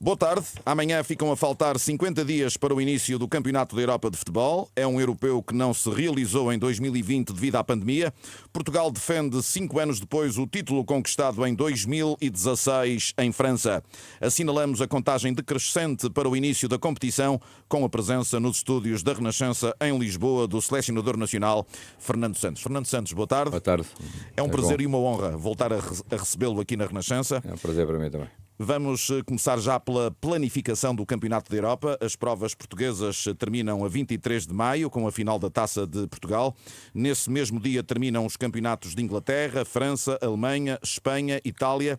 Boa tarde. Amanhã ficam a faltar 50 dias para o início do Campeonato da Europa de Futebol. É um europeu que não se realizou em 2020 devido à pandemia. Portugal defende 5 anos depois o título conquistado em 2016 em França. Assinalamos a contagem decrescente para o início da competição com a presença nos estúdios da Renascença em Lisboa do selecionador nacional Fernando Santos. Fernando Santos, boa tarde. Boa tarde. É um prazer e uma honra voltar a recebê-lo aqui na Renascença. É um prazer para mim também. Vamos começar já pela planificação do Campeonato da Europa. As provas portuguesas terminam a 23 de maio, com a final da Taça de Portugal. Nesse mesmo dia terminam os campeonatos de Inglaterra, França, Alemanha, Espanha, Itália.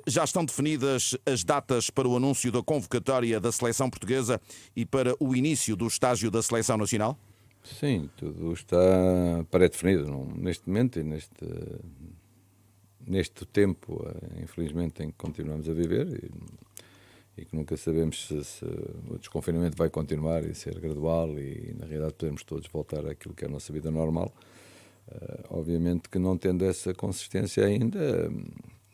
Já estão definidas as datas para o anúncio da convocatória da seleção portuguesa e para o início do estágio da seleção nacional? Sim, tudo está pré-definido neste momento e neste tempo, infelizmente, em que continuamos a viver e que nunca sabemos se o desconfinamento vai continuar e ser gradual e, na realidade, podemos todos voltar àquilo que é a nossa vida normal. Obviamente que não tendo essa consistência ainda,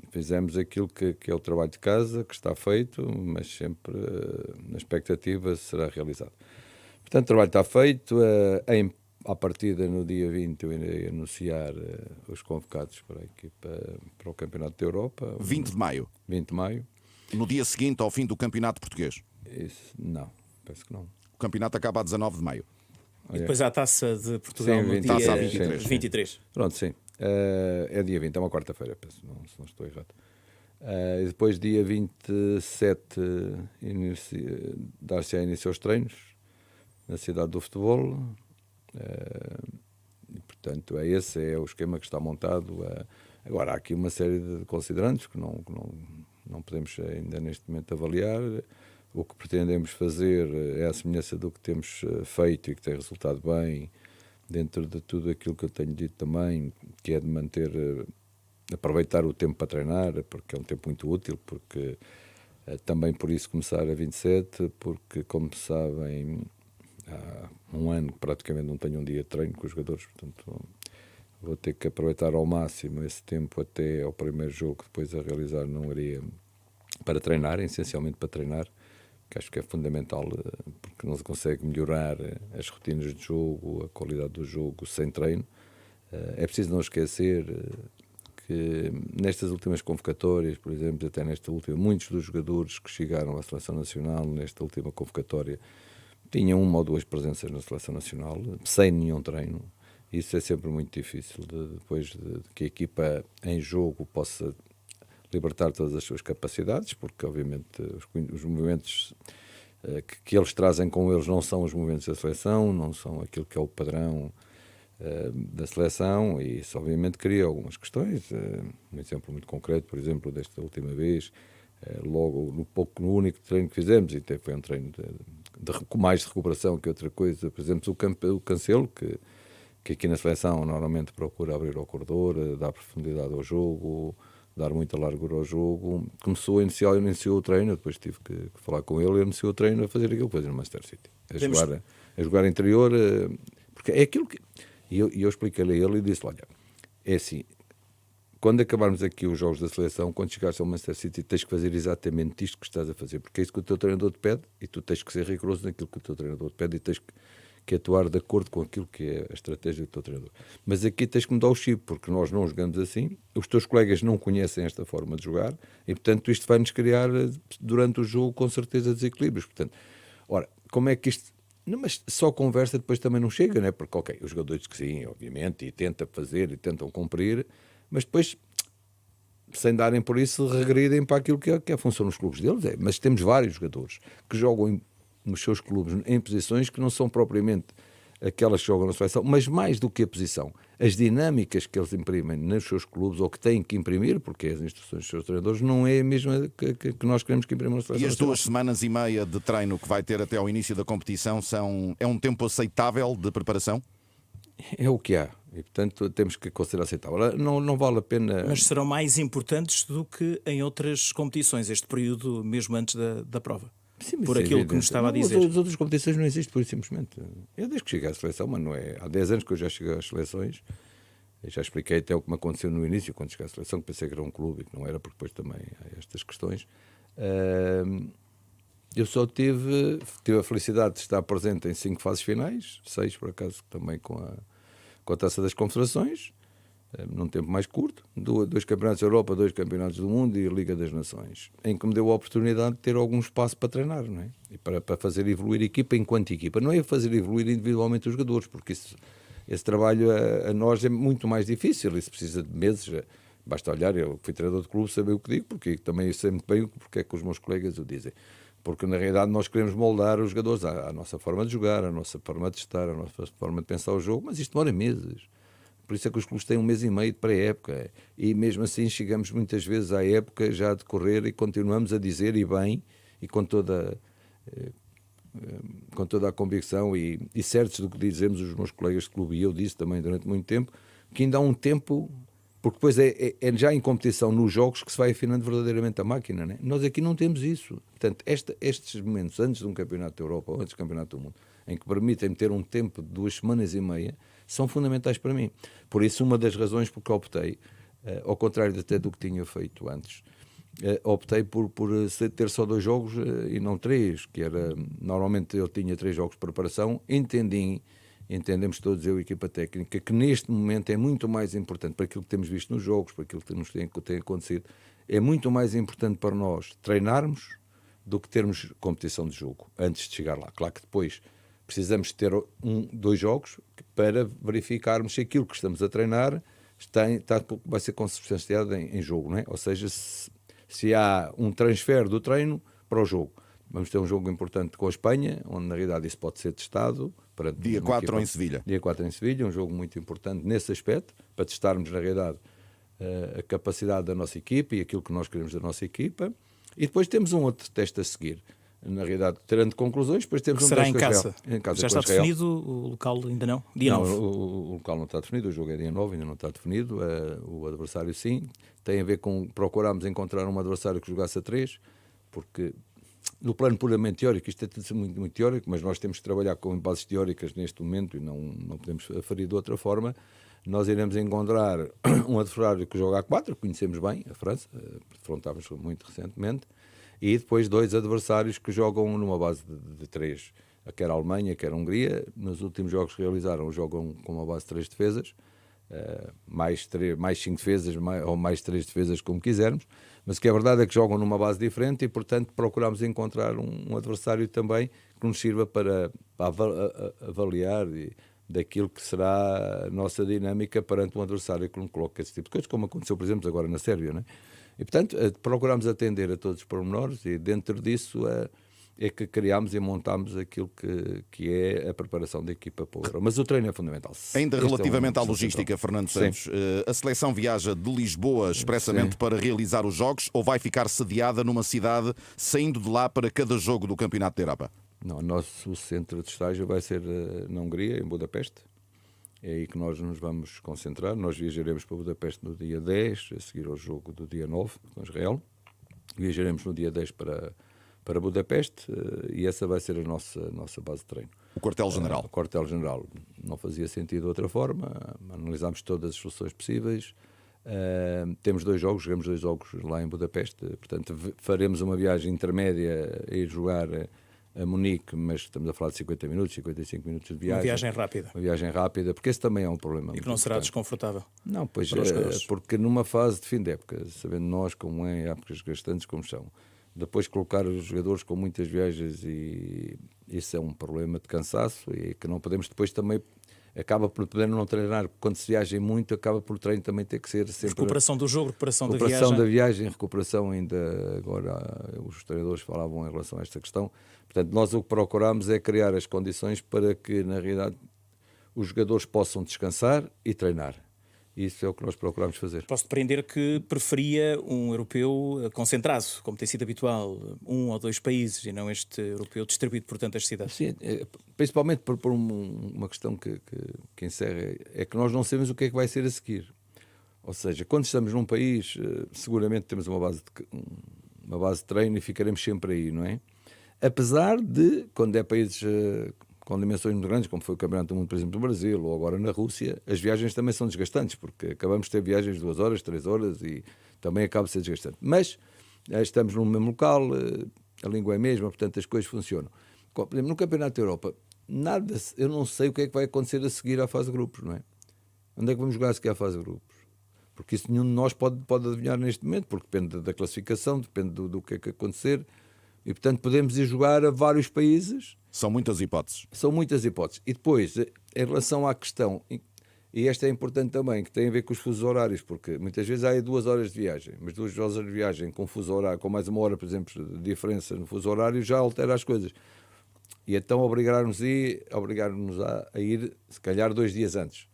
fizemos aquilo que é o trabalho de casa, que está feito, mas sempre na expectativa será realizado. Portanto, o trabalho está feito. À partida, no dia 20, eu irei anunciar os convocados para a equipa para o Campeonato da Europa. 20 de maio. 20 de maio. No dia seguinte ao fim do Campeonato Português. Isso, não, penso que não. O campeonato acaba a 19 de maio. E depois há a Taça de Portugal Sim, no dia taça a 23. 23. Pronto, sim. É dia 20, é uma quarta-feira, penso, se não estou errado. E depois, dia 27, dar-se a início aos treinos na cidade do futebol. E, portanto, esse é o esquema que está montado. Agora, há aqui uma série de considerantes que não podemos ainda neste momento avaliar. O que pretendemos fazer é a semelhança do que temos feito e que tem resultado bem, dentro de tudo aquilo que eu tenho dito também, que é de aproveitar o tempo para treinar, porque é um tempo muito útil, porque também por isso começar a 27, porque, como sabem, há um ano que praticamente não tenho um dia de treino com os jogadores, portanto vou ter que aproveitar ao máximo esse tempo até ao primeiro jogo, depois a realizar não iria para treinar, essencialmente para treinar, que acho que é fundamental, porque não se consegue melhorar as rotinas de jogo, a qualidade do jogo sem treino. É preciso não esquecer que nestas últimas convocatórias, por exemplo, até nesta última, muitos dos jogadores que chegaram à Seleção Nacional nesta última convocatória tinham uma ou duas presenças na Seleção Nacional, sem nenhum treino. Isso é sempre muito difícil, depois de que a equipa em jogo possa libertar todas as suas capacidades, porque obviamente os movimentos que eles trazem com eles não são os movimentos da seleção, não são aquilo que é o padrão da seleção, e isso obviamente cria algumas questões. Um exemplo muito concreto, por exemplo, desta última vez, logo no único treino que fizemos, e até foi um treino mais de recuperação que outra coisa, por exemplo, o Cancelo, que aqui na seleção normalmente procura abrir ao corredor, dar profundidade ao jogo, dar muita largura ao jogo, iniciou o treino, depois tive que falar com ele, e iniciou o treino a fazer aquilo que fazia no Manchester City, a jogar interior, porque é aquilo que... E eu expliquei-lhe a ele e disse: olha, é assim, quando acabarmos aqui os jogos da seleção, quando chegares ao Manchester City, tens que fazer exatamente isto que estás a fazer, porque é isso que o teu treinador te pede, e tu tens que ser rigoroso naquilo que o teu treinador te pede, e tens que atuar de acordo com aquilo que é a estratégia do teu treinador. Mas aqui tens que mudar o chip, porque nós não jogamos assim, os teus colegas não conhecem esta forma de jogar, e portanto isto vai-nos criar durante o jogo com certeza desequilíbrios. Portanto, ora, como é que isto... Não, mas só conversa depois também não chega, não é? Porque, ok, os jogadores que sim, obviamente, e tentam fazer e tentam cumprir, mas depois, sem darem por isso, regridem para aquilo que é a função nos clubes deles. Mas temos vários jogadores que jogam nos seus clubes em posições que não são propriamente aquelas que jogam na seleção, mas mais do que a posição, as dinâmicas que eles imprimem nos seus clubes, ou que têm que imprimir, porque as instruções dos seus treinadores não é a mesma que nós queremos que imprimam na seleção. E as 2 semanas e meia de treino que vai ter até ao início da competição é um tempo aceitável de preparação? É o que há, e portanto temos que considerar aceitável. Não vale a pena... Mas serão mais importantes do que em outras competições, este período mesmo antes da prova? Sim, por aquilo que nos estava a dizer. As outras competições não existem, por simplesmente. Eu desde que cheguei à seleção, mas não é... Há 10 anos que eu já cheguei às seleções, eu já expliquei até o que me aconteceu no início, quando cheguei à seleção, que pensei que era um clube e que não era, porque depois também há estas questões. Eu só tive a felicidade de estar presente em 5 fases finais, 6 por acaso, também com a Taça das Confederações, num tempo mais curto, 2 campeonatos da Europa, 2 campeonatos do mundo e a Liga das Nações, em que me deu a oportunidade de ter algum espaço para treinar, não é? E para fazer evoluir a equipa enquanto equipa. Não é fazer evoluir individualmente os jogadores, porque esse trabalho a nós é muito mais difícil, isso precisa de meses. Basta olhar, eu fui treinador de clube, saber o que digo, porque também sei muito bem porque é que os meus colegas o dizem. Porque na realidade nós queremos moldar os jogadores à nossa forma de jogar, à nossa forma de estar, à nossa forma de pensar o jogo, mas isto demora meses. Por isso é que os clubes têm 1 mês e meio de pré-época. E mesmo assim chegamos muitas vezes à época já a decorrer e continuamos a dizer, e bem, e com toda a convicção e certos do que dizemos os meus colegas de clube, e eu disse também durante muito tempo, que ainda há um tempo, porque depois é já em competição nos jogos que se vai afinando verdadeiramente a máquina, né? Nós aqui não temos isso. Portanto, estes momentos antes de um campeonato da Europa ou antes do campeonato do mundo, em que permitem ter um tempo de 2 semanas e meia, são fundamentais para mim. Por isso, uma das razões por que optei, ao contrário até do que tinha feito antes, optei por ter só 2 jogos e não 3, que era, normalmente eu tinha 3 jogos de preparação. Entendemos todos, eu e a equipa técnica, que neste momento é muito mais importante para aquilo que temos visto nos jogos, para aquilo que nos tem acontecido, é muito mais importante para nós treinarmos do que termos competição de jogo antes de chegar lá. Claro que depois precisamos ter 2 jogos para verificarmos se aquilo que estamos a treinar vai ser consubstanciado em jogo, não é? Ou seja, se há um transfer do treino para o jogo. Vamos ter um jogo importante com a Espanha, onde na realidade isso pode ser testado. Dia 4 em Sevilha. Dia 4 em Sevilha, um jogo muito importante nesse aspecto, para testarmos na realidade a capacidade da nossa equipa e aquilo que nós queremos da nossa equipa. E depois temos um outro teste a seguir. Na realidade, tirando conclusões, depois temos um será teste em casa. Já está definido o local? Ainda não? Dia 9? O local não está definido, o jogo é dia 9, ainda não está definido. O adversário sim. Tem a ver com procurámos encontrar um adversário que jogasse a 3, porque no plano puramente teórico, isto é tudo muito, muito teórico, mas nós temos que trabalhar com bases teóricas neste momento e não podemos aferir de outra forma. Nós iremos encontrar um adversário que joga a 4, conhecemos bem, a França, defrontámos muito recentemente, e depois 2 adversários que jogam numa base de 3, quer a Alemanha, quer a Hungria. Nos últimos jogos que realizaram, jogam com uma base de 3 defesas, mais 5 defesas, ou mais 3 defesas, como quisermos, mas o que é verdade é que jogam numa base diferente e, portanto, procuramos encontrar um adversário também que nos sirva para avaliar daquilo que será a nossa dinâmica perante um adversário que não coloca esse tipo de coisas, como aconteceu, por exemplo, agora na Sérvia, não é? E, portanto, procuramos atender a todos os pormenores e, dentro disso, é que criámos e montámos aquilo que é a preparação da equipa para o Euro. Mas o treino é fundamental. Ainda relativamente à logística, Fernando Santos, a seleção viaja de Lisboa expressamente para realizar os jogos ou vai ficar sediada numa cidade, saindo de lá para cada jogo do Campeonato da Europa? Não, o nosso centro de estágio vai ser na Hungria, em Budapeste. É aí que nós nos vamos concentrar. Nós viajaremos para Budapeste no dia 10, a seguir ao jogo do dia 9 com Israel. Viajaremos no dia 10 para Budapeste e essa vai ser a nossa base de treino. O quartel-general. O quartel-general. Não fazia sentido de outra forma. Analisámos todas as soluções possíveis. Temos 2 jogos, jogamos 2 jogos lá em Budapeste. Portanto, faremos uma viagem intermédia a ir jogar a Munique, mas estamos a falar de 50 minutos, 55 minutos de viagem. Uma viagem rápida. Uma viagem rápida, porque esse também é um problema. E que não será desconfortável. Não, pois porque numa fase de fim de época, sabendo nós como é, épocas gastantes como são, depois colocar os jogadores com muitas viagens, e isso é um problema de cansaço e que não podemos depois também. Acaba por poder não treinar, quando se viaja muito, acaba por o treino também ter que ser sempre... Recuperação do jogo, recuperação da viagem. Recuperação ainda, agora os treinadores falavam em relação a esta questão. Portanto, nós o que procuramos é criar as condições para que, na realidade, os jogadores possam descansar e treinar. Isso é o que nós procuramos fazer. Posso depreender que preferia um europeu concentrado, como tem sido habitual, 1 ou 2 países, e não este europeu distribuído por tantas cidades. Sim, principalmente por uma questão que encerra, é que nós não sabemos o que é que vai ser a seguir. Ou seja, quando estamos num país, seguramente temos uma base de treino e ficaremos sempre aí, não é? Apesar de, quando é países com dimensões muito grandes, como foi o Campeonato do Mundo, por exemplo, no Brasil, ou agora na Rússia, as viagens também são desgastantes, porque acabamos de ter viagens de 2 horas, 3 horas, e também acaba de ser desgastante. Mas estamos no mesmo local, a língua é a mesma, portanto as coisas funcionam. Por exemplo, no Campeonato da Europa, eu não sei o que é que vai acontecer a seguir à fase de grupos, não é? Onde é que vamos jogar a seguir à fase de grupos? Porque isso nenhum de nós pode adivinhar neste momento, porque depende da classificação, depende do que é que acontecer, e portanto podemos ir jogar a vários países. São muitas hipóteses. São muitas hipóteses. E depois, em relação à questão, e esta é importante também, que tem a ver com os fusos horários, porque muitas vezes há 2 horas de viagem, mas 2 horas de viagem com fuso horário, com mais 1 hora, por exemplo, de diferença no fuso horário, já altera as coisas. E então obrigar-nos a ir, se calhar, 2 dias antes.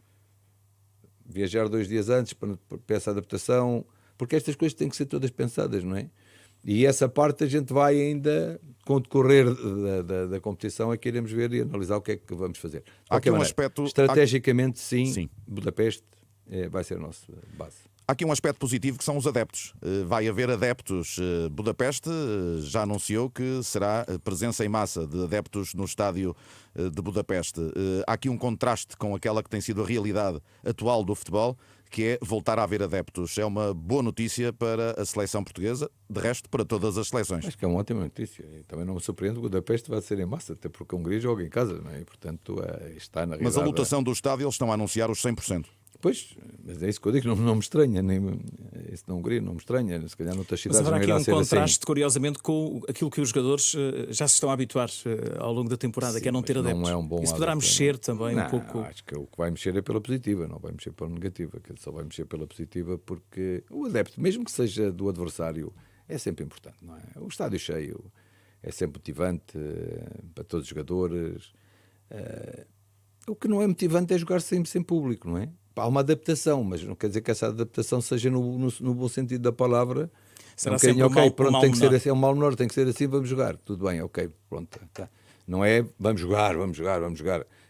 Viajar 2 dias antes para essa adaptação, porque estas coisas têm que ser todas pensadas, não é? E essa parte a gente vai ainda, com o decorrer da competição, é que iremos ver e analisar o que é que vamos fazer. Há aqui um aspecto... Estrategicamente, sim, Budapeste vai ser a nossa base. Há aqui um aspecto positivo que são os adeptos. Vai haver adeptos. Budapeste já anunciou que será presença em massa de adeptos no estádio de Budapeste. Há aqui um contraste com aquela que tem sido a realidade atual do futebol, que é voltar a haver adeptos. É uma boa notícia para a seleção portuguesa, de resto, para todas as seleções. Acho que é uma ótima notícia. E também não me surpreende que o Budapeste vai ser em massa, até porque a Hungria joga em casa, não é? E, portanto, está na realidade... Mas a lotação do estádio, eles estão a anunciar os 100%. Pois, mas é isso que eu digo, não me estranha, isso na Hungria não me estranha, se calhar noutras cidades não irá ser assim. Mas haverá aqui um contraste, curiosamente, com aquilo que os jogadores já se estão a habituar ao longo da temporada, que é não ter adeptos. Não é um bom isso poderá mexer também um pouco? Acho que o que vai mexer é pela positiva, não vai mexer pela negativa, que só vai mexer pela positiva porque o adepto, mesmo que seja do adversário, é sempre importante, não é? O estádio cheio é sempre motivante para todos os jogadores. O que não é motivante é jogar sempre sem público, não é? Há uma adaptação, mas não quer dizer que essa adaptação seja no bom sentido da palavra. Será sempre okay, pronto, tem que ser assim, é um mal menor, tem que ser assim, vamos jogar. Tudo bem, ok, pronto. Tá. Não é vamos jogar.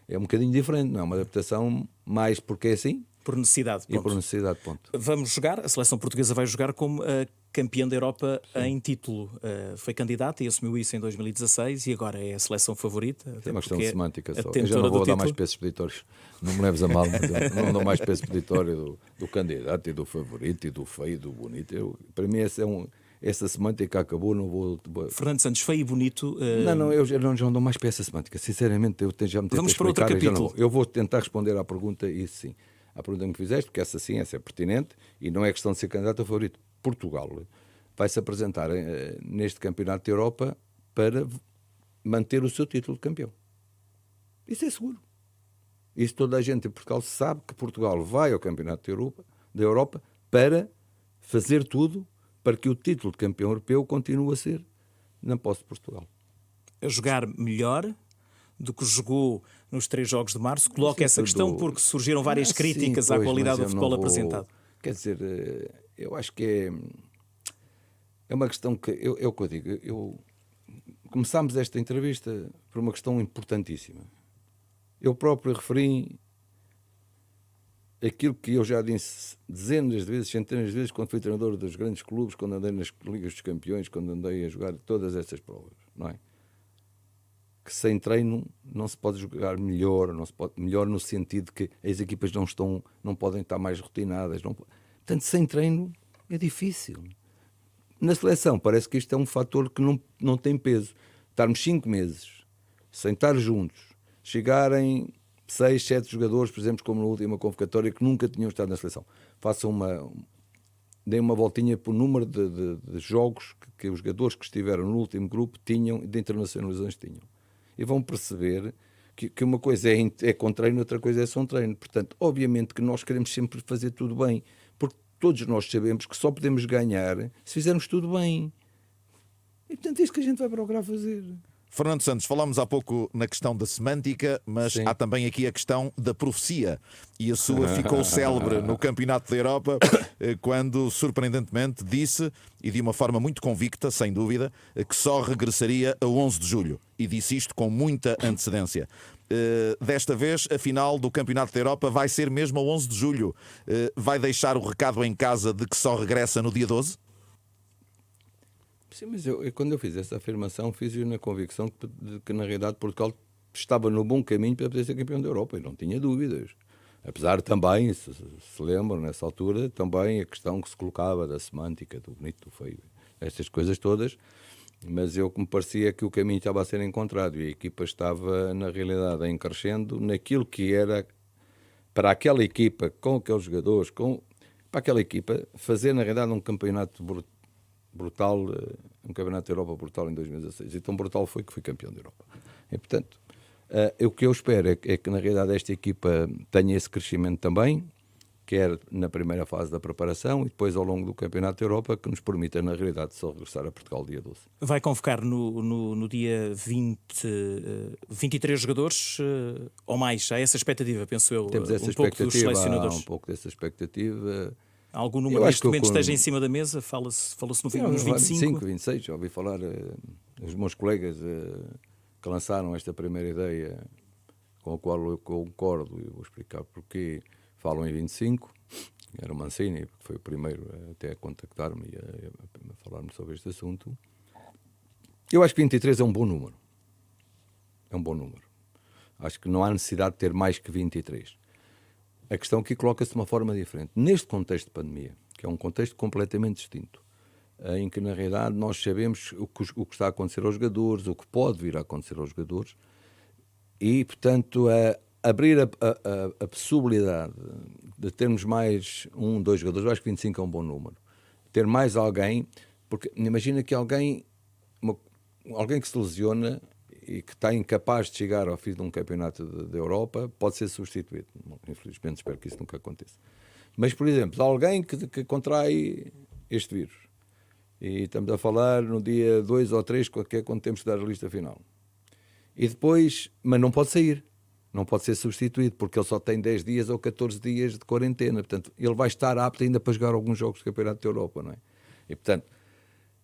É um bocadinho diferente, não é uma adaptação mais porque é assim. Por necessidade, ponto. E por necessidade, ponto. Vamos jogar, a seleção portuguesa vai jogar como campeã da Europa em título. Foi candidata e assumiu isso em 2016 e agora é a seleção favorita. É uma questão de semântica só. Eu já não vou dar mais pesos expeditórios. Não me leves a mal, mas eu não dou mais peso expeditório do candidato e do favorito e do feio e do bonito. Para mim essa semântica acabou, não vou... Fernando Santos, feio e bonito... Eu já não dou mais para essa semântica. Sinceramente, já me tentei Vamos para outro capítulo. Eu vou tentar responder à pergunta, isso sim. À pergunta que me fizeste, porque essa é pertinente e não é questão de ser candidato a favorito. Portugal vai-se apresentar neste Campeonato da Europa para manter o seu título de campeão. Isso é seguro. Isso toda a gente em Portugal sabe que Portugal vai ao Campeonato da Europa para fazer tudo para que o título de campeão europeu continue a ser na posse de Portugal. A jogar melhor do que jogou nos 3 jogos de março? Coloca essa questão porque surgiram várias críticas à qualidade do futebol apresentado. Quer dizer, eu acho que é uma questão que... É o que eu digo. Começámos esta entrevista por uma questão importantíssima. Eu próprio referi aquilo que eu já disse dezenas de vezes, centenas de vezes, quando fui treinador dos grandes clubes, quando andei nas Ligas dos Campeões, quando andei a jogar todas essas provas, não é? Que sem treino não se pode jogar melhor, melhor no sentido que as equipas não podem estar mais rotinadas. Portanto, sem treino é difícil. Na seleção parece que isto é um fator que não tem peso. Estarmos 5 meses sem estar juntos, chegarem 6, 7 jogadores, por exemplo, como na última convocatória, que nunca tinham estado na seleção. Deem uma voltinha para o número de jogos que os jogadores que estiveram no último grupo tinham, de internacionalizações tinham. E vão perceber que uma coisa é com treino, outra coisa é sem treino. Portanto, obviamente que nós queremos sempre fazer tudo bem, porque todos nós sabemos que só podemos ganhar se fizermos tudo bem. E portanto é isso que a gente vai procurar fazer. Fernando Santos, falámos há pouco na questão da semântica, mas sim, há também aqui a questão da profecia. E a sua ficou célebre no Campeonato da Europa, quando, surpreendentemente, disse, e de uma forma muito convicta, sem dúvida, que só regressaria a 11 de julho. E disse isto com muita antecedência. Desta vez, a final do Campeonato da Europa vai ser mesmo a 11 de julho. Vai deixar o recado em casa de que só regressa no dia 12? Sim, mas quando eu fiz essa afirmação, fiz-o na convicção de que, na realidade, Portugal estava no bom caminho para poder ser campeão da Europa, e não tinha dúvidas. Apesar também, se lembram, nessa altura, também a questão que se colocava da semântica, do bonito, do feio, estas coisas todas, mas eu que me parecia que o caminho estava a ser encontrado e a equipa estava, na realidade, em crescendo naquilo que era para aquela equipa, com aqueles jogadores, para aquela equipa, fazer, na realidade, um campeonato brutal, um campeonato da Europa brutal em 2016. E tão brutal foi que fui campeão da Europa. E, portanto, o que eu espero é que, na realidade, esta equipa tenha esse crescimento também, quer na primeira fase da preparação e depois ao longo do Campeonato da Europa, que nos permita, na realidade, só regressar a Portugal dia 12. Vai convocar no dia 23 jogadores ou mais? Há essa expectativa, penso eu, Temos essa pouco dos selecionadores. há um pouco dessa expectativa. Há algum número neste momento esteja em cima da mesa? Falou-se nos 25? 26, já ouvi falar, os meus colegas que lançaram esta primeira ideia, com a qual eu concordo, e vou explicar porquê, falam em 25, era o Mancini, que foi o primeiro até a contactar-me e a falar-me sobre este assunto. Eu acho que 23 é um bom número. É um bom número. Acho que não há necessidade de ter mais que 23. A questão aqui coloca-se de uma forma diferente. Neste contexto de pandemia, que é um contexto completamente distinto, em que, na realidade, nós sabemos o que está a acontecer aos jogadores, o que pode vir a acontecer aos jogadores, e, portanto, abrir a possibilidade de termos mais 1, 2 jogadores, eu acho que 25 é um bom número. Ter mais alguém, porque imagina que alguém que se lesiona e que está incapaz de chegar ao fim de um campeonato da Europa, pode ser substituído. Infelizmente, espero que isso nunca aconteça. Mas, por exemplo, alguém que contrai este vírus, e estamos a falar no dia 2 ou 3, que é quando temos que dar a lista final. E depois, mas não pode sair. Não pode ser substituído, porque ele só tem 10 dias ou 14 dias de quarentena. Portanto, ele vai estar apto ainda para jogar alguns jogos do Campeonato da Europa, não é? E, portanto,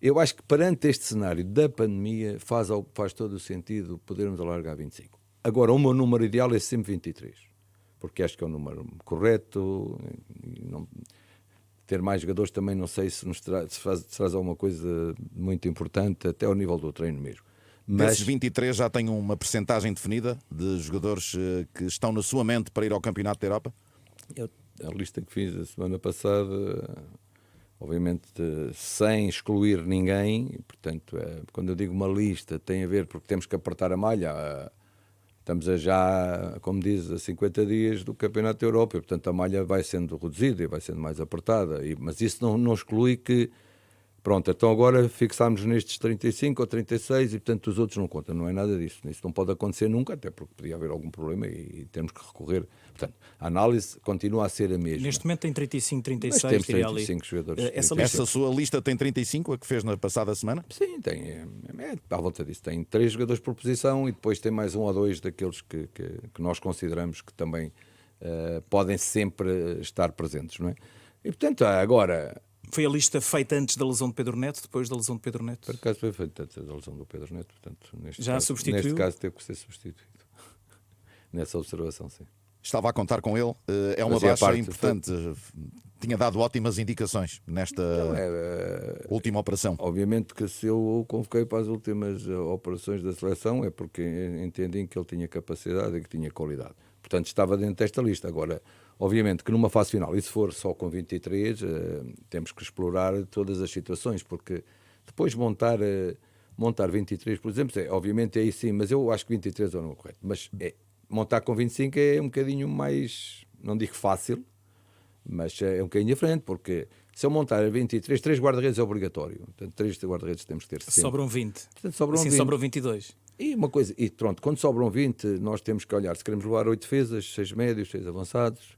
eu acho que perante este cenário da pandemia faz todo o sentido podermos alargar 25. Agora, o meu número ideal é sempre 23, porque acho que é o número correto. Ter mais jogadores também não sei se traz alguma coisa muito importante, até ao nível do treino mesmo. Mas desses 23 já tem uma percentagem definida de jogadores que estão na sua mente para ir ao Campeonato da Europa? A lista que fiz a semana passada, obviamente sem excluir ninguém, portanto, quando eu digo uma lista tem a ver porque temos que apertar a malha, estamos já, como diz, a 50 dias do Campeonato da Europa, e, portanto a malha vai sendo reduzida e vai sendo mais apertada, mas isso não exclui que pronto, então agora fixámos nestes 35 ou 36 e, portanto, os outros não contam. Não é nada disso. Isso não pode acontecer nunca, até porque podia haver algum problema e temos que recorrer. Portanto, a análise continua a ser a mesma. Neste momento tem 35, 36. Mas temos 35 jogadores. Essa sua lista tem 35, a que fez na passada semana? Sim, tem. À volta disso. Tem 3 jogadores por posição e depois tem mais 1 ou 2 daqueles que nós consideramos que também podem sempre estar presentes, não é? E, portanto, agora... Foi a lista feita antes da lesão de Pedro Neto, depois da lesão de Pedro Neto? Por acaso foi feita antes da lesão do Pedro Neto, portanto, substituiu? Neste caso teve que ser substituído. Nessa observação, sim. Estava a contar com ele, é uma baixa importante. Tinha dado ótimas indicações nesta última operação. Obviamente que se eu o convoquei para as últimas operações da seleção é porque entendi que ele tinha capacidade e que tinha qualidade. Portanto, estava dentro desta lista. Agora, obviamente que numa fase final, e se for só com 23, temos que explorar todas as situações, porque depois montar 23, por exemplo, obviamente é aí sim, mas eu acho que 23 é o número correto. Mas montar com 25 é um bocadinho mais, não digo fácil, mas é um bocadinho diferente, porque se eu montar 23, 3 guarda-redes é obrigatório. Portanto, 3 guarda-redes temos que ter sempre. Sobram 20. Portanto, sobram 20. Sobram 22. E uma coisa, e pronto, quando sobram 20, nós temos que olhar se queremos levar 8 defesas, 6 médios, 6 avançados.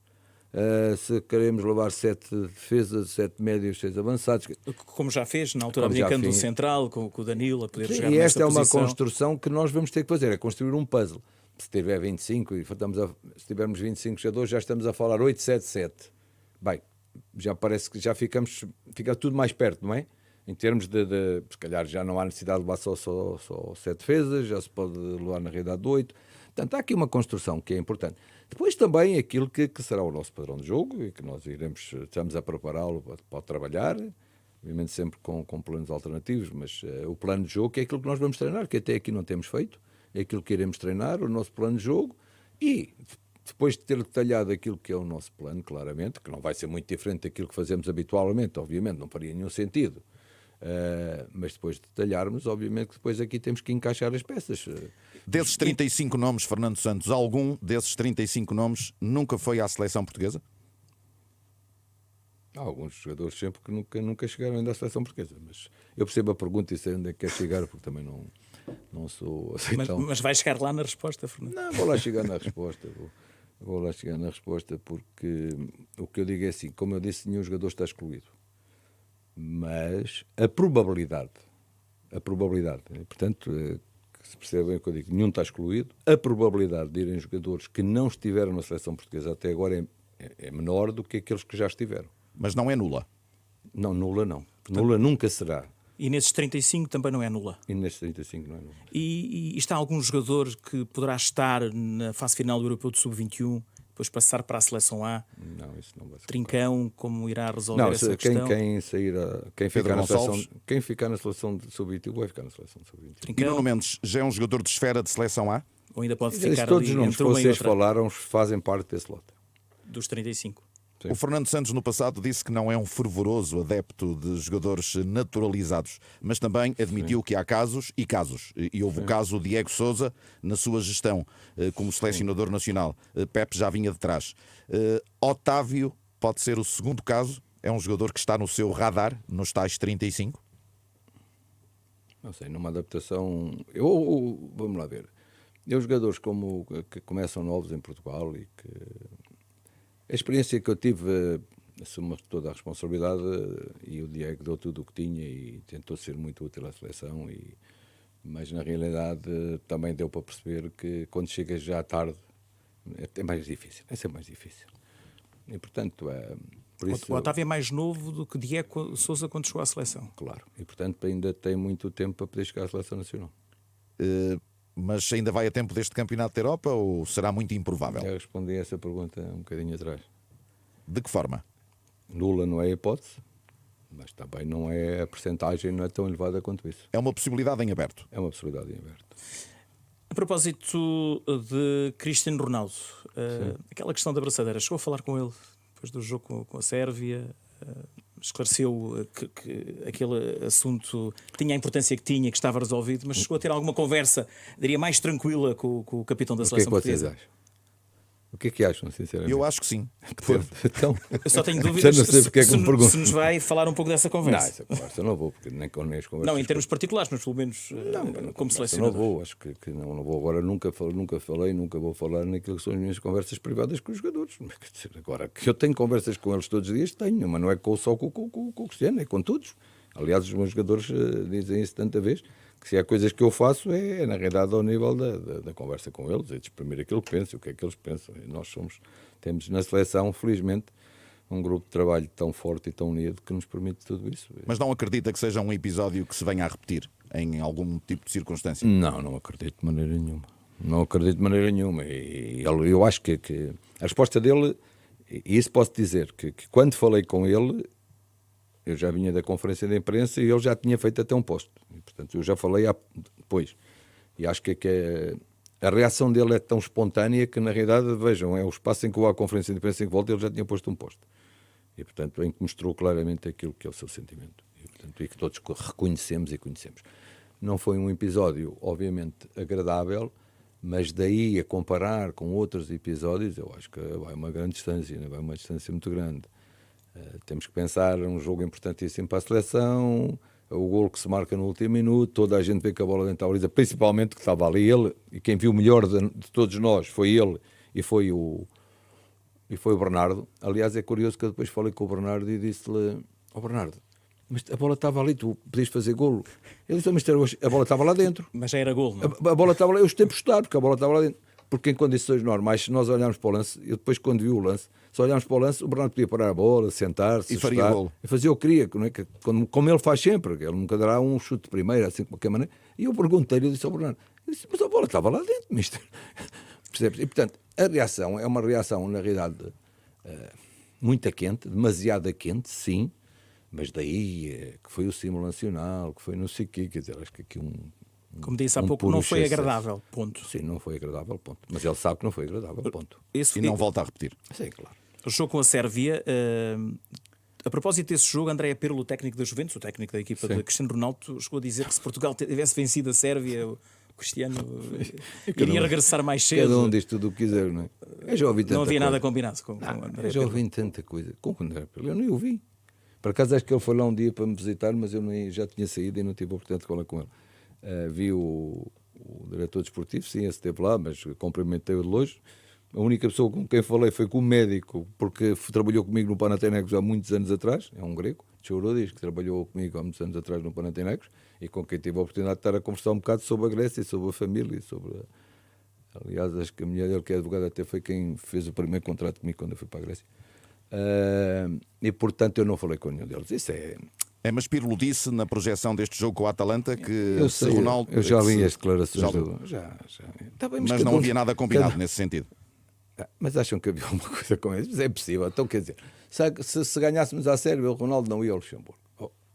Se queremos levar 7 defesas, 7 médios, 6 avançados. Como já fez, na altura, abdicando do central, com o Danilo, a poder jogar nessa posição. E esta é uma posição. construção que nós vamos ter que fazer, é construir um puzzle. Se tiver 25, se tivermos 25 jogadores, já estamos a falar 8, 7, 7. Bem, já parece que já fica tudo mais perto, não é? Em termos se calhar já não há necessidade de levar só 7 defesas, já se pode levar na realidade 8. Portanto, há aqui uma construção que é importante. Depois também aquilo que será o nosso padrão de jogo e que nós estamos a prepará-lo para trabalhar, obviamente sempre com planos alternativos, mas o plano de jogo que é aquilo que nós vamos treinar, que até aqui não temos feito, é aquilo que iremos treinar, o nosso plano de jogo, e depois de ter detalhado aquilo que é o nosso plano, claramente, que não vai ser muito diferente daquilo que fazemos habitualmente, obviamente, não faria nenhum sentido Mas depois de detalharmos, obviamente que depois aqui temos que encaixar as peças. Desses 35 nomes, Fernando Santos, algum desses 35 nomes nunca foi à seleção portuguesa? Há alguns jogadores sempre que nunca chegaram ainda à seleção portuguesa, mas eu percebo a pergunta e sei onde é que quer chegar, porque também não sou assim tão... Mas vai chegar lá na resposta, Fernando? Não, vou lá chegar na resposta. Vou lá chegar na resposta, porque o que eu digo é assim, como eu disse, nenhum jogador está excluído. Mas a probabilidade, e, portanto, que se percebem o que eu digo, nenhum está excluído, a probabilidade de irem jogadores que não estiveram na seleção portuguesa até agora é menor do que aqueles que já estiveram. Mas não é nula? Não, nula não. Portanto, nula nunca será. E nesses 35 também não é nula? E nesses 35 não é nula. E está algum jogador que poderá estar na fase final do Europeu de Sub-21, depois passar para a Seleção A? Não, isso não vai ser. Trincão, como irá resolver Não, essa questão? Quem ficar na seleção de Sub-21 vai ficar na seleção de Sub-21. E Trincão, Nuno Mendes já é um jogador de esfera de seleção A? ou ainda pode ficar Todos os ali nomes que entre uma e vocês outra falaram fazem parte desse lote. dos 35? Sim. O Fernando Santos no passado disse que não é um fervoroso adepto de jogadores naturalizados, mas também admitiu que há casos e casos. E houve o caso Diego Sousa na sua gestão como selecionador nacional. Pepe já vinha de trás. Otávio pode ser o segundo caso? É um jogador que está no seu radar, nos tais 35? Não sei, numa adaptação... vamos lá ver. Eu, jogadores que começam novos em Portugal e que... A experiência que eu tive, assumo toda a responsabilidade, e o Diego deu tudo o que tinha e tentou ser muito útil à seleção, mas na realidade também deu para perceber que quando chegas já à tarde é mais difícil, é sempre mais difícil. E portanto, por isso... O Otávio é mais novo do que Diego Sousa quando chegou à seleção. Claro, e portanto ainda tem muito tempo para poder chegar à seleção nacional. Mas ainda vai a tempo deste Campeonato da Europa ou será muito improvável? Eu respondi a essa pergunta um bocadinho atrás. De que forma? Nula não é a hipótese, mas também não é a percentagem, não é tão elevada quanto isso. É uma possibilidade em aberto. É uma possibilidade em aberto. A propósito de Cristiano Ronaldo, aquela questão da braçadeira, chegou a falar com ele depois do jogo com a Sérvia, esclareceu que aquele assunto tinha a importância que tinha, que estava resolvido, mas chegou a ter alguma conversa, diria, mais tranquila com o capitão da seleção portuguesa? Vocês acham? O que é que acham, sinceramente? Eu acho que sim. Então, Eu só tenho dúvidas não sei porque é que me perguntam. se nos vai falar um pouco dessa conversa. Não, essa conversa eu não vou, porque nem com as conversas... Não, em termos particulares, mas pelo menos como selecionador. Não vou, acho que não vou agora, nunca falei, nunca vou falar naquilo que são as minhas conversas privadas com os jogadores. Agora, que eu tenho conversas com eles todos os dias, tenho, mas não é só com o Cristiano, é com todos. Aliás, os meus jogadores dizem isso tanta vez, que se há coisas que eu faço é na realidade ao nível da conversa com eles, é de exprimir aquilo que penso, o que é que eles pensam. E nós temos na seleção, felizmente, um grupo de trabalho tão forte e tão unido que nos permite tudo isso. Mas não acredita que seja um episódio que se venha a repetir em algum tipo de circunstância? Não acredito de maneira nenhuma. Não acredito de maneira nenhuma. E eu acho que a resposta dele, e isso posso dizer, que quando falei com ele, eu já vinha da conferência de imprensa e ele já tinha feito até um post. E, portanto, eu já falei depois. E acho que a reação dele é tão espontânea que, na realidade, vejam, é o espaço em que eu à conferência de imprensa em que volta, ele já tinha posto um post. E, portanto, em que mostrou claramente aquilo que é o seu sentimento. E que todos reconhecemos e conhecemos. Não foi um episódio, obviamente, agradável, mas daí a comparar com outros episódios, eu acho que vai uma grande distância, vai uma distância muito grande. Temos que pensar um jogo importantíssimo para a seleção, o golo que se marca no último minuto, toda a gente vê que a bola dentro da baliza, principalmente que estava ali ele, e quem viu o melhor de todos nós foi ele e foi o Bernardo. Aliás, é curioso que eu depois falei com o Bernardo e disse-lhe: Bernardo, mas a bola estava ali, tu podias fazer golo. Ele disse: mas a bola estava lá dentro. Mas já era golo, não? A bola estava lá, eu estive a postar, porque a bola estava lá dentro. Porque em condições normais, se nós olharmos para o lance, eu depois quando vi o lance, se olharmos para o lance, o Bernardo podia parar a bola, sentar-se, e faria golo. E fazia o que queria, não é? Como ele faz sempre, que ele nunca dará um chute de primeira, assim de qualquer maneira. E eu perguntei-lhe, eu disse ao Bernardo, mas a bola estava lá dentro, mister. Percebes? E portanto, a reação é uma reação, na realidade, muito quente, demasiado quente, sim, mas daí que foi o símbolo nacional, que foi não sei o quê, quer dizer, acho que aqui como disse há pouco, não foi agradável, ponto. Sim, não foi agradável, ponto. Mas ele sabe que não foi agradável, ponto. E não volta a repetir. Sim, claro. O jogo com a Sérvia, A propósito desse jogo, André Pirlo, o técnico da Juventus, o técnico da equipa de Cristiano Ronaldo, chegou a dizer que se Portugal tivesse vencido a Sérvia, o Cristiano iria regressar mais cedo. Cada um diz tudo o que quiser, não é? Eu já ouvi tanta Não havia coisa. nada combinado com André Eu já ouvi tanta coisa. Com o André Pirlo, eu nem ouvi. Por acaso acho que ele foi lá um dia para me visitar, mas eu já tinha saído e não tive a oportunidade de falar com ele. Vi o diretor desportivo, sim, esse esteve lá, mas cumprimentei-o de longe. A única pessoa com quem falei foi com o médico, porque trabalhou comigo no Panathinaikos há muitos anos atrás, é um grego, Tchourodis, que trabalhou comigo há muitos anos atrás no Panathinaikos, e com quem tive a oportunidade de estar a conversar um bocado sobre a Grécia, sobre a família, aliás, acho que a mulher dele, que é advogada, até foi quem fez o primeiro contrato comigo quando eu fui para a Grécia. E, portanto, eu não falei com nenhum deles. Isso é... Mas Pirlo disse na projeção deste jogo com o Atalanta que Eu sei, se Ronaldo... eu já li as declarações já. Tá bem, Mas não havia nada combinado nesse sentido. Mas acham que havia alguma coisa com isso? Mas é possível. Então, quer dizer, se ganhássemos à Sérvia, o Ronaldo não ia ao Luxemburgo.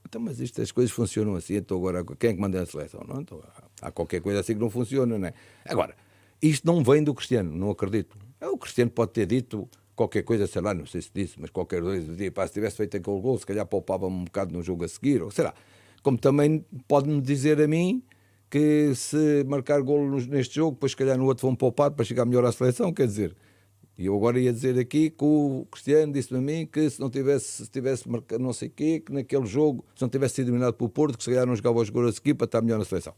Então, mas as coisas funcionam assim. Então, agora, quem é que manda a seleção? Não? Então, há qualquer coisa assim que não funciona, não é? Agora, isto não vem do Cristiano, não acredito. O Cristiano pode ter dito qualquer coisa, sei lá, não sei se disse, mas qualquer coisa, se tivesse feito aquele gol, se calhar poupava-me um bocado no jogo a seguir, ou sei lá. Como também pode-me dizer a mim que se marcar golo neste jogo, depois se calhar no outro vão poupar para chegar melhor à seleção, quer dizer... E eu agora ia dizer aqui que o Cristiano disse-me a mim que se tivesse marcado não sei o quê, que naquele jogo, se não tivesse sido eliminado pelo Porto, que se calhar não jogava os gols a seguir para estar melhor na seleção.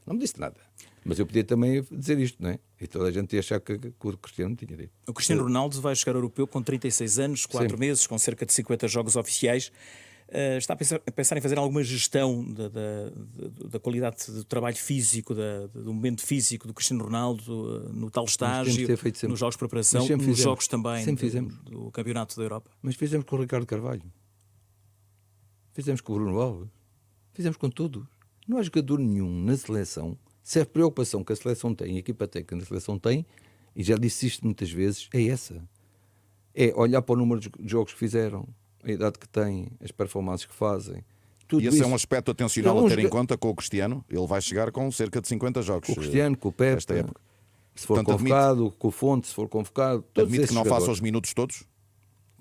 Não me disse nada. Mas eu podia também dizer isto, não é? E toda a gente ia achar que o Cristiano tinha dito. O Cristiano Ronaldo vai chegar ao europeu com 36 anos, 4 meses, com cerca de 50 jogos oficiais. Está a pensar em fazer alguma gestão da qualidade do trabalho físico, do momento físico do Cristiano Ronaldo no tal estágio, nos jogos de preparação, nos jogos também do Campeonato da Europa? Mas fizemos com o Ricardo Carvalho, fizemos com o Bruno Alves, fizemos com todos. Não há jogador nenhum na seleção. Se a preocupação que a seleção tem, a equipa técnica da seleção tem, e já disse isto muitas vezes, é essa. É olhar para o número de jogos que fizeram, a idade que têm, as performances que fazem. Tudo e esse é um aspecto atencional a ter em conta com o Cristiano. Ele vai chegar com cerca de 50 jogos. Com o Cristiano, com o Pepe, esta época. Se for convocado, com o Fonte, se for convocado. Admite que não faça os minutos todos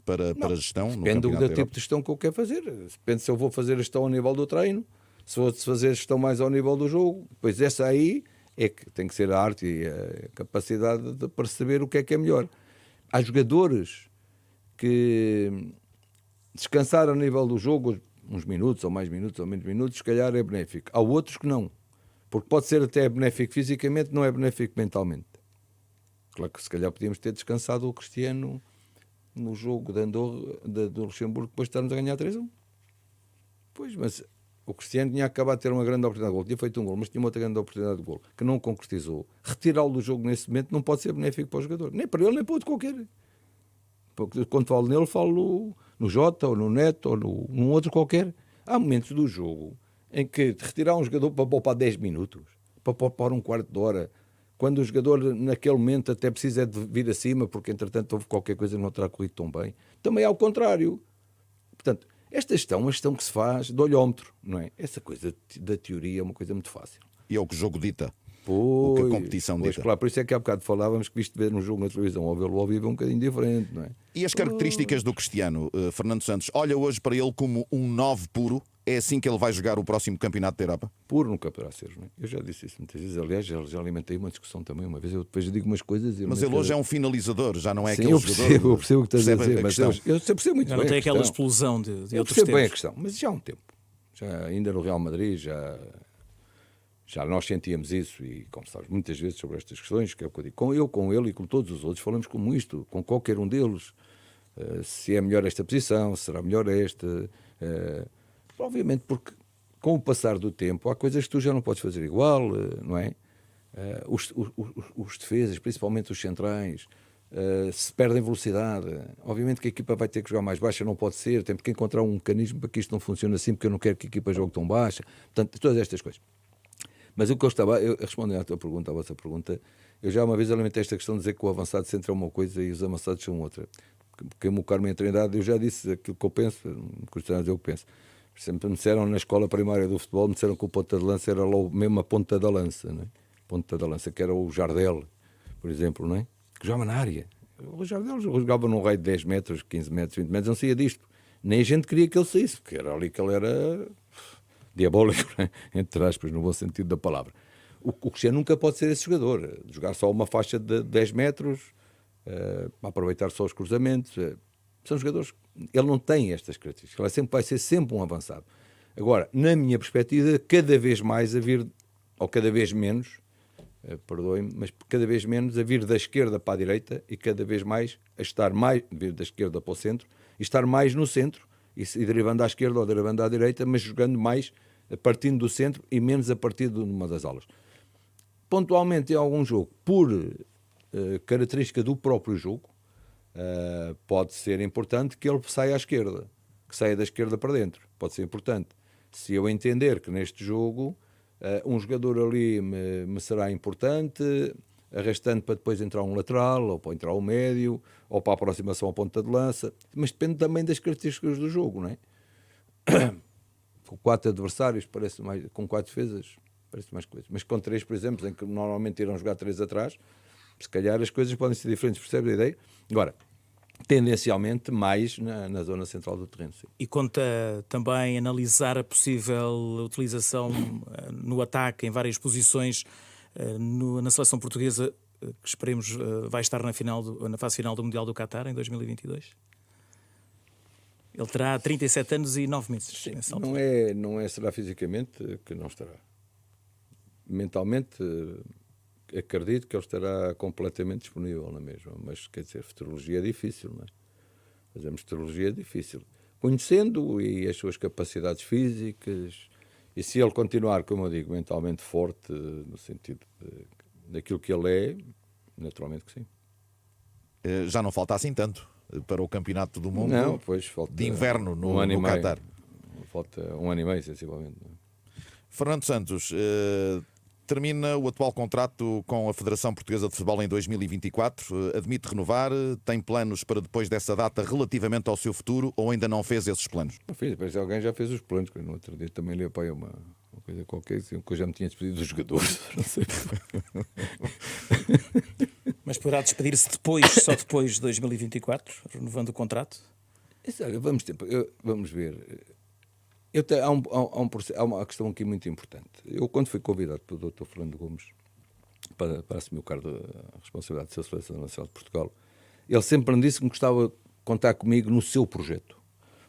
para a gestão? Depende do tipo de gestão que eu quero fazer. Depende se eu vou fazer a gestão ao nível do treino, se vou fazer a gestão mais ao nível do jogo. Pois essa aí é que tem que ser a arte e a capacidade de perceber o que é melhor. Há jogadores que... descansar a nível do jogo, uns minutos ou mais minutos ou menos minutos, se calhar é benéfico. Há outros que não. Porque pode ser até benéfico fisicamente, não é benéfico mentalmente. Claro que se calhar podíamos ter descansado o Cristiano no jogo de Andorra, do Luxemburgo, depois de estarmos a ganhar 3-1. Pois, mas o Cristiano tinha acabado de ter uma grande oportunidade de gol. Tinha feito um gol, mas tinha outra grande oportunidade de gol, que não concretizou. Retirá-lo do jogo nesse momento não pode ser benéfico para o jogador. Nem para ele, nem para outro qualquer. Porque quando falo nele, falo no Jota, ou no Neto, ou num outro qualquer. Há momentos do jogo em que retirar um jogador para poupar 10 minutos, para poupar um quarto de hora, quando o jogador naquele momento até precisa de vir acima, porque entretanto houve qualquer coisa que não terá corrido tão bem. Também é ao contrário. Portanto, esta gestão é uma gestão que se faz de olhómetro, não é? Essa coisa da teoria é uma coisa muito fácil. E é o que o jogo dita. O que a competição dita. Claro, por isso é que há bocado falávamos que visto ver um jogo na televisão ou vê-lo ao vivo é um bocadinho diferente, não é? E as características do Cristiano, Fernando Santos, olha hoje para ele como um 9 puro? É assim que ele vai jogar o próximo Campeonato da Europa? Puro nunca poderá ser, não é? Eu já disse isso muitas vezes, aliás, já alimentei uma discussão também uma vez, eu depois digo umas coisas... Mas ele hoje é um finalizador, já não é Sim, aquele jogador... Eu percebo o que estás a dizer, mas eu percebo muito já bem não tem aquela questão. explosão de outros tempos. Eu percebo bem a questão, mas já há um tempo. Já, ainda no Real Madrid, já nós sentíamos isso e conversámos muitas vezes sobre estas questões, que é o que eu digo. Com ele e com todos os outros, falamos como isto, com qualquer um deles. Se é melhor esta posição, se será melhor esta. Obviamente, porque com o passar do tempo há coisas que tu já não podes fazer igual, não é? Os defesas, principalmente os centrais, se perdem velocidade. Obviamente que a equipa vai ter que jogar mais baixa, não pode ser. Tem que encontrar um mecanismo para que isto não funcione assim, porque eu não quero que a equipa jogue tão baixa. Portanto, todas estas coisas. Mas o que eu respondendo à tua pergunta, à vossa pergunta, eu já uma vez alimentei esta questão de dizer que o avançado centro é uma coisa e os avançados são outra. Porque o Carmen Trindade, eu já disse aquilo que eu penso, me custa dizer o que penso. Sempre me disseram na escola primária do futebol, me disseram que o ponta de lança era logo mesmo a ponta da lança, não é? Ponta da lança, que era o Jardel, por exemplo, não é? Que jogava na área. O Jardel jogava num raio de 10 metros, 15 metros, 20 metros, não saía disto. nem a gente queria que ele saísse, porque era ali que ele era diabólico, né? Entre aspas, no bom sentido da palavra. O Cristiano nunca pode ser esse jogador, jogar só uma faixa de 10 metros, aproveitar só os cruzamentos. São jogadores, ele não tem estas características, ele vai ser sempre um avançado. Agora, na minha perspectiva, cada vez mais a vir, ou cada vez menos, perdoem-me, mas cada vez menos a vir da esquerda para a direita e cada vez mais a estar mais, vir da esquerda para o centro, e estar mais no centro, e derivando à esquerda ou derivando à direita, mas jogando mais partindo do centro e menos a partir de uma das alas. Pontualmente em algum jogo, por característica do próprio jogo, pode ser importante que ele saia à esquerda, que saia da esquerda para dentro. Pode ser importante. Se eu entender que neste jogo um jogador ali me será importante, arrastando para depois entrar um lateral, ou para entrar um médio, ou para a aproximação à ponta de lança, mas depende também das características do jogo, não é? Com 4 adversários, parece mais, com 4 defesas, parece mais coisas. Mas com 3, por exemplo, em que normalmente irão jogar 3 atrás, se calhar as coisas podem ser diferentes, percebe a ideia? Agora, tendencialmente mais na zona central do terreno. Sim. E conta também analisar a possível utilização no ataque em várias posições na seleção portuguesa, que esperemos vai estar na fase final do Mundial do Qatar em 2022? Ele terá 37 anos e 9 meses. Sim, não é será fisicamente que não estará. Mentalmente, acredito que ele estará completamente disponível na mesma, mas quer dizer, futurologia é difícil, não é? Fazemos futurologia é difícil. Conhecendo e as suas capacidades físicas, e se ele continuar, como eu digo, mentalmente forte, no sentido daquilo que ele é, naturalmente que sim. Já não falta assim tanto para o Campeonato do Mundo não, pois, falta de inverno no Qatar. Falta 1 ano e meio, sensivelmente. Fernando Santos, termina o atual contrato com a Federação Portuguesa de Futebol em 2024, admite renovar, tem planos para depois dessa data relativamente ao seu futuro ou ainda não fez esses planos? Não fiz, parece que alguém já fez os planos, que no outro dia também li para uma coisa qualquer, que eu já me tinha despedido dos jogadores, não sei. Mas poderá despedir-se depois, só depois de 2024, renovando o contrato? Vamos ver. Há uma questão aqui muito importante. Eu, quando fui convidado pelo Dr. Fernando Gomes para assumir o cargo de responsabilidade da Seleção Nacional de Portugal, ele sempre me disse que gostava de contar comigo no seu projeto.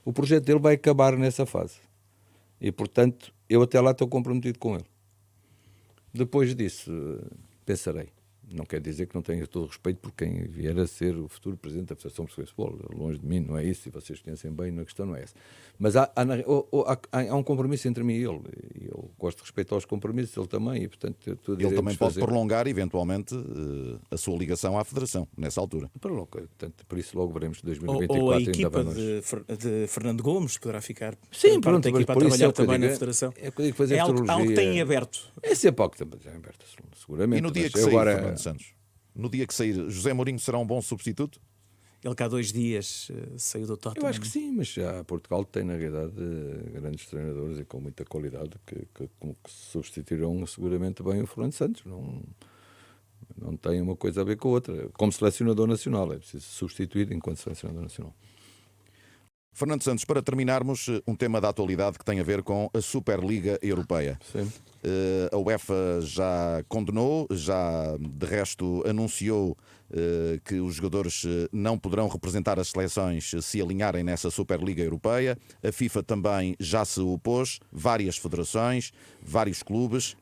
O projeto dele vai acabar nessa fase. E, portanto, eu até lá estou comprometido com ele. Depois disso, pensarei. Não quer dizer que não tenha todo o respeito por quem vier a ser o futuro presidente da Federação Portuguesa de Futebol. Longe de mim, não é isso. E vocês conhecem bem, a questão não é essa. Mas há um compromisso entre mim e ele. E eu gosto de respeitar os compromissos, ele também. E, portanto, ele também pode prolongar, eventualmente, a sua ligação à Federação, nessa altura. Portanto, por isso logo veremos 2024. Ou a equipa de Fernando Gomes poderá ficar pronto, a equipa a trabalhar também na Federação. É algo que tem em aberto. É sempre algo que também tem em aberto, seguramente. E no dia que sair, Fernando Santos, no dia que sair, José Mourinho será um bom substituto? Ele que há 2 dias saiu do Tottenham. Eu acho que sim, mas já Portugal tem, na realidade, grandes treinadores e com muita qualidade que substituirão seguramente bem o Fernando Santos. Não tem uma coisa a ver com a outra. Como selecionador nacional, é preciso substituir enquanto selecionador nacional. Fernando Santos, para terminarmos, um tema da atualidade que tem a ver com a Superliga Europeia. Sim. A UEFA já condenou, já de resto anunciou que os jogadores não poderão representar as seleções se alinharem nessa Superliga Europeia. A FIFA também já se opôs, várias federações, vários clubes.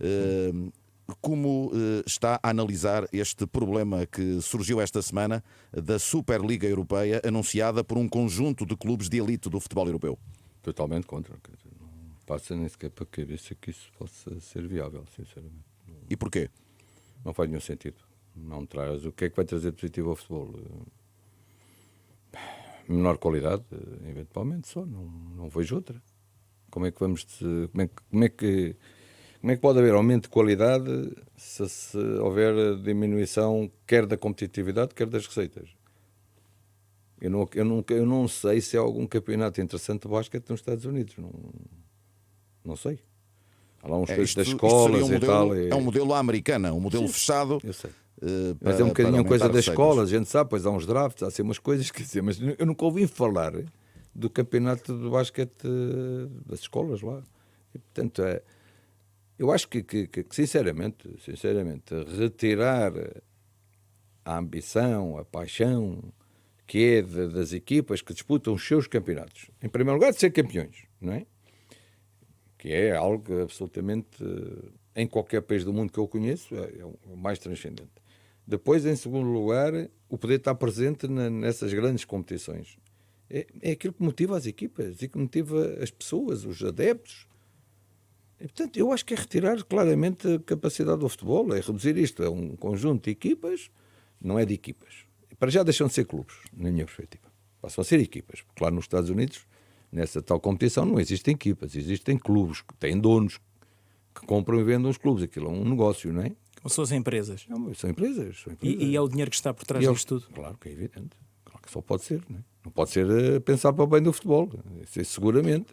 Como está a analisar este problema que surgiu esta semana da Superliga Europeia, anunciada por um conjunto de clubes de elite do futebol europeu? Totalmente contra. Não passa nem sequer para a cabeça que isso possa ser viável, sinceramente. E porquê? Não faz nenhum sentido. Não traz. O que é que vai trazer positivo ao futebol? Menor qualidade, eventualmente só. Não vejo outra. Como é que vamos... Como é que pode haver aumento de qualidade se houver diminuição quer da competitividade, quer das receitas? Eu não sei se há algum campeonato interessante de basquete nos Estados Unidos. Não sei. Há lá uns coisas das escolas e tal. É um modelo à americana, um modelo fechado. Eu sei. Mas é um bocadinho coisa das escolas, a gente sabe, pois há uns drafts, há assim umas coisas, quer dizer, mas eu nunca ouvi falar do campeonato de basquete das escolas lá. E, portanto, eu acho que sinceramente, retirar a ambição, a paixão que é das equipas que disputam os seus campeonatos, em primeiro lugar de ser campeões, não é? Que é algo absolutamente, em qualquer país do mundo que eu conheço, é o mais transcendente. Depois, em segundo lugar, o poder estar presente nessas grandes competições. É aquilo que motiva as equipas e que motiva as pessoas, os adeptos. E, portanto, eu acho que é retirar claramente a capacidade do futebol, é reduzir isto a um conjunto de equipas, não é de equipas. Para já deixam de ser clubes, na minha perspectiva. Passam a ser equipas. Porque lá nos Estados Unidos, nessa tal competição, não existem equipas, existem clubes, que têm donos, que compram e vendem os clubes. Aquilo é um negócio, não é? Como se fossem empresas. Não, são empresas. E é o dinheiro que está por trás disto tudo. Claro que é evidente. Claro que só pode ser, não é? Não pode ser pensar para o bem do futebol. Isso é seguramente.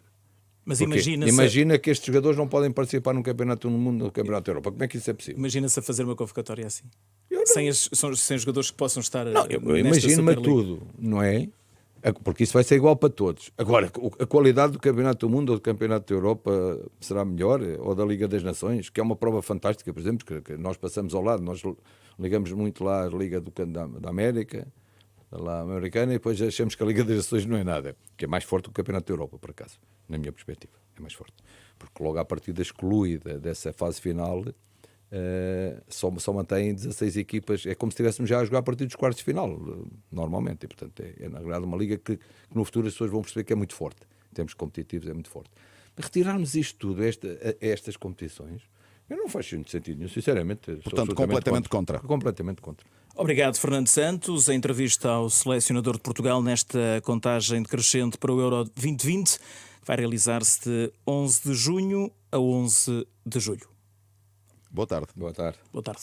Mas Porque imagina que estes jogadores não podem participar num campeonato do mundo, no campeonato da Europa. Como é que isso é possível? Imagina-se a fazer uma convocatória assim. Sem jogadores que possam estar. Não, eu imagino-me tudo, não é? Porque isso vai ser igual para todos. Agora, a qualidade do Campeonato do Mundo ou do Campeonato da Europa será melhor? Ou da Liga das Nações, que é uma prova fantástica, por exemplo, que nós passamos ao lado. Nós ligamos muito lá a Liga da América, lá americana, e depois achamos que a Liga das Nações não é nada. Que é mais forte do que o Campeonato da Europa, por acaso, na minha perspectiva. É mais forte. Porque logo à partida exclui dessa fase final, só mantém 16 equipas. É como se estivéssemos já a jogar a partir dos quartos de final, normalmente. E, portanto, é na verdade uma liga que no futuro as pessoas vão perceber que é muito forte. Em termos competitivos é muito forte. Retirarmos isto tudo, estas competições, não faz sentido nenhum, sinceramente. Portanto, completamente contra. Completamente contra. Obrigado, Fernando Santos. A entrevista ao selecionador de Portugal nesta contagem decrescente para o Euro 2020, que vai realizar-se de 11 de junho a 11 de julho. Boa tarde. Boa tarde. Boa tarde.